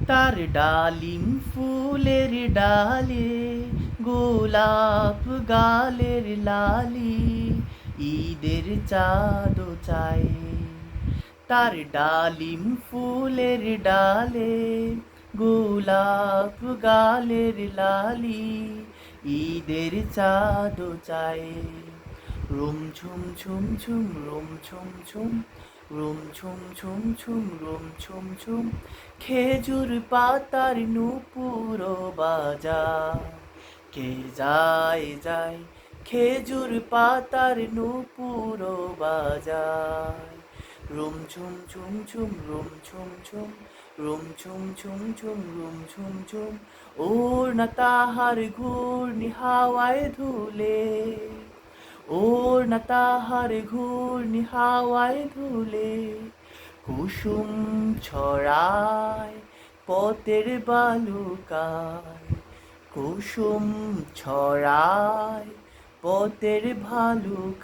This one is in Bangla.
তার ডালিম ফুলের ডালে গোলাপ গালের লালি ঈদের চাঁদ চায়। তার ডালিম ফুলের ডালে গোলাপ গালের লালি ঈদের চাঁদ চায়। রুম ঝুম ঝুম ঝুম রুম ঝুম ঝুম রুম ঝুম ঝুম ঝুম রুম ঝুম ঝুম খেজুর পাতার নূপুর বাজার। কে যায় যায় খেজুর পাতার নূপুর বাজার। রুম ঝুম ঝুম ঝুম রুম ঝুম ঝুম রুম ঝুম ঝুম ঝুম রুম ঝুম ঝুম ওড়না তাহার ঘূর্ণি হাওয়ায় ধুলে। ওড়না তাহার ঘূর্ণি হাওয়ায় ধুলে কুসুম ছড়ায় পথের বালুকায়। কুসুম ছড়ায় পথের ভালুকায়।